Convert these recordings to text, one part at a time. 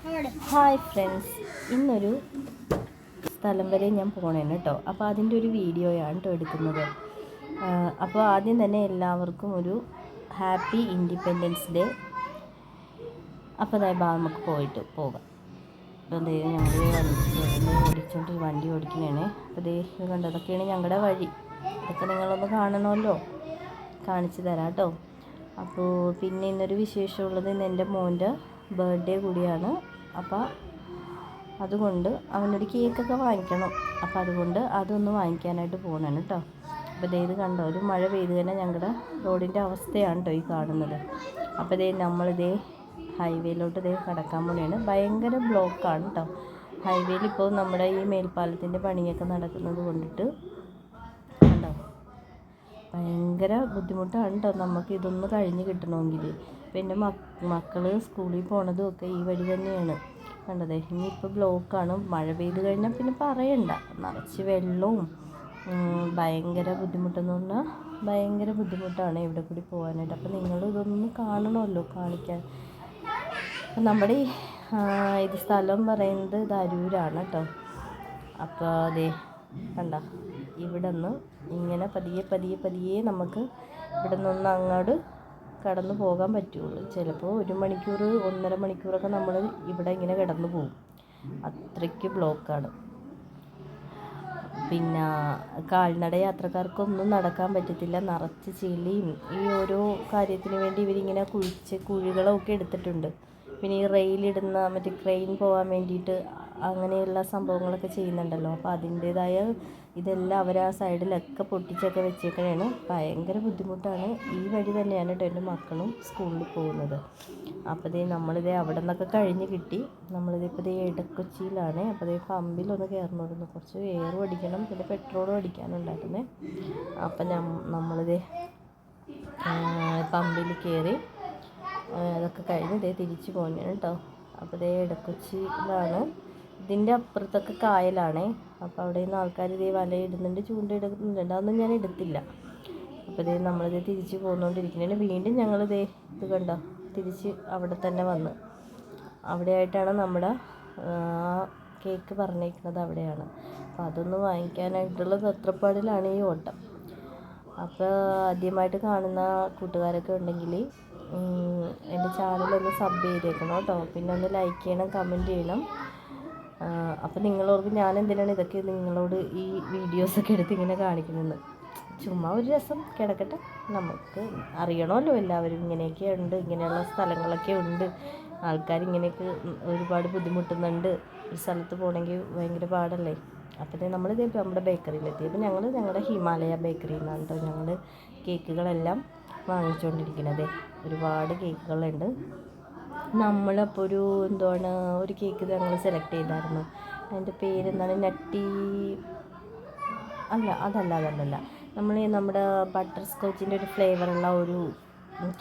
Hi friends, ഇന്നൊരു സ്ഥലം വരെ ഞാൻ പോണേന് കേട്ടോ. അപ്പോൾ അതിൻ്റെ ഒരു വീഡിയോയാണ് കേട്ടോ എടുക്കുന്നത്. അപ്പോൾ ആദ്യം തന്നെ എല്ലാവർക്കും ഒരു ഹാപ്പി ഇൻഡിപെൻഡൻസ് ഡേ. അപ്പോൾ നമുക്ക് പോകാം. അപ്പോൾ ഞങ്ങൾ ഓടിച്ചോണ്ട് വണ്ടി ഓടിക്കണേ. അപ്പോൾ ഇത് കണ്ടോ, അതൊക്കെയാണ് ഞങ്ങളുടെ വഴി. ഇതൊക്കെ നിങ്ങളൊന്ന് കാണണമല്ലോ, കാണിച്ചു തരാം കേട്ടോ. അപ്പോൾ പിന്നെ ഇന്നൊരു വിശേഷമുള്ളത്, ഇന്ന് എൻ്റെ മോൻ്റെ ബർത്ത്ഡേ കൂടിയാണ്. അപ്പോൾ അതുകൊണ്ട് അവനൊരു കേക്കൊക്കെ വാങ്ങിക്കണം. അപ്പോൾ അതുകൊണ്ട് അതൊന്ന് വാങ്ങിക്കാനായിട്ട് പോകണം കേട്ടോ. അപ്പോൾ ഇത് കണ്ടോ, ഒരു മഴ പെയ്ത് തന്നെ ഞങ്ങളുടെ റോഡിൻ്റെ അവസ്ഥയാണ് കേട്ടോ ഈ കാണുന്നത്. അപ്പോൾ നമ്മളിതേ ഹൈവേയിലോട്ട് കടക്കാൻ പോലെയാണ്. ഭയങ്കര ബ്ലോക്കാണ് കേട്ടോ ഹൈവേയിൽ. ഇപ്പോൾ നമ്മുടെ ഈ മേൽപ്പാലത്തിൻ്റെ പണിയൊക്കെ നടക്കുന്നത് കൊണ്ടിട്ട് കണ്ടോ ഭയങ്കര ബുദ്ധിമുട്ടാണ് കേട്ടോ നമുക്ക് ഇതൊന്ന് കഴിഞ്ഞ് കിട്ടണമെങ്കിൽ. പിന്നെ മക്കൾ സ്കൂളിൽ പോണതും ഒക്കെ ഈ വഴി തന്നെയാണ്. കണ്ടതേ, ഇനിയിപ്പോൾ ബ്ലോക്കാണ്. മഴ പെയ്ത് കഴിഞ്ഞാൽ പിന്നെ പറയണ്ട, നിറച്ച് വെള്ളവും ഭയങ്കര ബുദ്ധിമുട്ടെന്ന് പറഞ്ഞാൽ ഭയങ്കര ബുദ്ധിമുട്ടാണ് ഇവിടെ കൂടി പോകാനായിട്ട്. അപ്പോൾ നിങ്ങൾ ഇതൊന്നും കാണണമല്ലോ, കാണിക്കാൻ. അപ്പം നമ്മുടെ ഇത് സ്ഥലം പറയുന്നത് ഇത് അരൂരാണ് കേട്ടോ. അപ്പോൾ കണ്ട, ഇവിടെ നിന്ന് ഇങ്ങനെ പതിയെ നമുക്ക് ഇവിടെ നിന്ന് അങ്ങോട്ട് കടന്നു പോകാൻ പറ്റുള്ളൂ. ചിലപ്പോൾ 1 മണിക്കൂർ 1.5 മണിക്കൂറൊക്കെ നമ്മൾ ഇവിടെ ഇങ്ങനെ കിടന്നു പോകും, അത്രയ്ക്ക് ബ്ലോക്കാണ്. പിന്നെ കാൽനട യാത്രക്കാർക്കൊന്നും നടക്കാൻ പറ്റത്തില്ല, നിറച്ച് ചെളിയും. ഈ ഓരോ കാര്യത്തിന് വേണ്ടി ഇവരിങ്ങനെ കുഴികളൊക്കെ എടുത്തിട്ടുണ്ട്. പിന്നെ ഈ റെയിലിടുന്ന മറ്റേ ക്രെയിൻ പോകാൻ വേണ്ടിയിട്ട് അങ്ങനെയുള്ള സംഭവങ്ങളൊക്കെ ചെയ്യുന്നുണ്ടല്ലോ. അപ്പോൾ അതിൻ്റേതായ ഇതെല്ലാം അവർ ആ സൈഡിലൊക്കെ പൊട്ടിച്ചൊക്കെ വെച്ചേക്കണേണ്. ഭയങ്കര ബുദ്ധിമുട്ടാണ്. ഈ വഴി തന്നെയാണ് കേട്ടോ എൻ്റെ മക്കളും സ്കൂളിൽ പോകുന്നത്. അപ്പോൾ അവിടെ നിന്നൊക്കെ കഴിഞ്ഞ് കിട്ടി. ഇപ്പോൾ ഇടക്കൊച്ചിയിലാണ്. അപ്പോൾ പമ്പിലൊന്ന് കയറണമായിരുന്നു, കുറച്ച് എയറും അടിക്കണം, പിന്നെ പെട്രോളും അടിക്കാനുണ്ടായിരുന്നേ. അപ്പം നമ്മളിത് പമ്പിൽ കയറി അതൊക്കെ കഴിഞ്ഞ് തിരിച്ച് പോകുന്നതാണ് കേട്ടോ. അപ്പോൾ ഇടക്കൊച്ചിയിലാണ്. ഇതിൻ്റെ അപ്പുറത്തൊക്കെ കായലാണേ. അപ്പോൾ അവിടെ നിന്ന് ആൾക്കാർ വലയിടുന്നുണ്ട്, ചൂണ്ടയിടുന്നുണ്ട്. അതൊന്നും ഞാൻ എടുത്തില്ല. അപ്പോൾ നമ്മളിത് തിരിച്ച് പോന്നുകൊണ്ടിരിക്കുന്നതിന് വീണ്ടും ഞങ്ങൾ ഇത് കണ്ടോ തിരിച്ച് അവിടെ തന്നെ വന്ന് അവിടെയായിട്ടാണ് നമ്മുടെ കേക്ക് പറഞ്ഞേക്കുന്നത്, അവിടെയാണ്. അപ്പോൾ അതൊന്ന് വാങ്ങിക്കാനായിട്ടുള്ള തത്രപ്പാടിലാണ് ഈ ഓട്ടം. അപ്പോൾ ആദ്യമായിട്ട് കാണുന്ന കൂട്ടുകാരൊക്കെ ഉണ്ടെങ്കിൽ എൻ്റെ ചാനലൊന്ന് സബ് ചെയ്തേക്കണം കേട്ടോ. പിന്നെ ഒന്ന് ലൈക്ക് ചെയ്യണം, കമൻറ്റ് ചെയ്യണം. അപ്പോൾ നിങ്ങളോർക്ക് ഞാൻ എന്തിനാണ് ഇതൊക്കെ നിങ്ങളോട് ഈ വീഡിയോസൊക്കെ എടുത്ത് ഇങ്ങനെ കാണിക്കുന്നത്? ചുമ്മാ ഒരു രസം കിടക്കട്ടെ, നമുക്ക് അറിയണമല്ലോ എല്ലാവരും ഇങ്ങനെയൊക്കെ ഉണ്ട്, ഇങ്ങനെയുള്ള സ്ഥലങ്ങളൊക്കെ ഉണ്ട്, ആൾക്കാർ ഇങ്ങനെയൊക്കെ ഒരുപാട് ബുദ്ധിമുട്ടുന്നുണ്ട്. ഒരു സ്ഥലത്ത് പോകണമെങ്കിൽ ഭയങ്കര പാടല്ലേ. അപ്പോൾ നമ്മളിത് നമ്മുടെ ബേക്കറിയിലെത്തി. അപ്പോൾ ഞങ്ങളുടെ ഹിമാലയ ബേക്കറിയിൽ നിന്നാണ് കേട്ടോ ഞങ്ങൾ കേക്കുകളെല്ലാം വാങ്ങിച്ചുകൊണ്ടിരിക്കുന്നത്. ഒരുപാട് കേക്കുകളുണ്ട്. നമ്മളപ്പോൾ ഒരു കേക്ക് ഞങ്ങൾ സെലക്ട് ചെയ്തായിരുന്നു. അതിൻ്റെ പേരെന്താണ്, നട്ടി അതല്ല നമ്മുടെ ബട്ടർ സ്കോച്ചിൻ്റെ ഒരു ഫ്ലേവറുള്ള ഒരു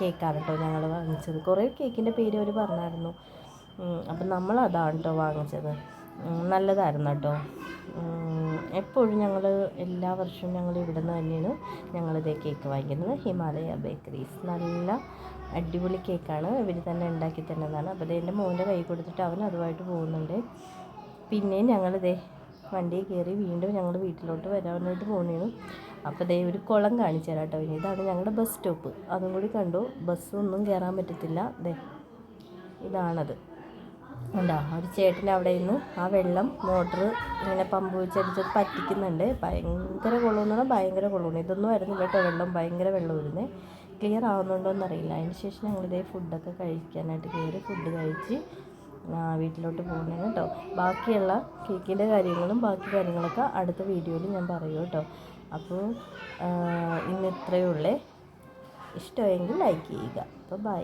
കേക്കാണ് കേട്ടോ ഞങ്ങൾ വാങ്ങിച്ചത്. കുറേ കേക്കിൻ്റെ പേര് അവർ പറഞ്ഞായിരുന്നു. അപ്പം നമ്മളതാണ് കേട്ടോ വാങ്ങിച്ചത്. നല്ലതായിരുന്നു കേട്ടോ. എപ്പോഴും എല്ലാ വർഷവും ഞങ്ങൾ ഇവിടെ നിന്ന് തന്നെയാണ് ഞങ്ങളിതേ കേക്ക് വാങ്ങിക്കുന്നത്. ഹിമാലയ ബേക്കറീസ് നല്ല അടിപൊളി കേക്കാണ്, ഇവർ തന്നെ ഉണ്ടാക്കി തന്നതാണ്. അപ്പോൾ എൻ്റെ മോൻ്റെ കൈ കൊടുത്തിട്ട് അവൻ അതുമായിട്ട് പോകുന്നുണ്ട്. പിന്നെയും ഞങ്ങളിതേ വണ്ടിയിൽ കയറി വീണ്ടും ഞങ്ങൾ വീട്ടിലോട്ട് വരാനായിട്ട് പോകുന്നതാണ്. അപ്പോൾ ഒരു കുളം കാണിച്ചു തരാം കേട്ടോ. ഇതാണ് ഞങ്ങളുടെ ബസ് സ്റ്റോപ്പ്. അതും കൂടി കണ്ടു. ബസ്സൊന്നും കയറാൻ പറ്റത്തില്ല. ഇതാണത്. ഉണ്ടോ, ഒരു ചേട്ടൻ അവിടെ നിന്ന് ആ വെള്ളം മോട്ടർ ഇങ്ങനെ പമ്പ് വെച്ചടിച്ചത് പറ്റിക്കുന്നുണ്ട്. ഭയങ്കര കുളമെന്ന് പറഞ്ഞാൽ ഭയങ്കര കുളമാണ്. ഇതൊന്നും ആയിരുന്നു കേട്ടോ വെള്ളം, ഭയങ്കര വെള്ളം വരുന്നത്. ക്ലിയർ ആവുന്നുണ്ടോ എന്നറിയില്ല. അതിന് ശേഷം ഞങ്ങളിതേ ഫുഡൊക്കെ കഴിക്കാനായിട്ട് കയറി ഫുഡ് കഴിച്ച് വീട്ടിലോട്ട് പോകുന്നത് കേട്ടോ. ബാക്കിയുള്ള കേക്കിൻ്റെ കാര്യങ്ങളും ബാക്കി കാര്യങ്ങളൊക്കെ അടുത്ത വീഡിയോയിൽ ഞാൻ പറയും കേട്ടോ. അപ്പോൾ ഇന്ന് ഇത്രയേ ഉള്ളേ. ഇഷ്ടമെങ്കിൽ ലൈക്ക് ചെയ്യുക. അപ്പോൾ ബൈ.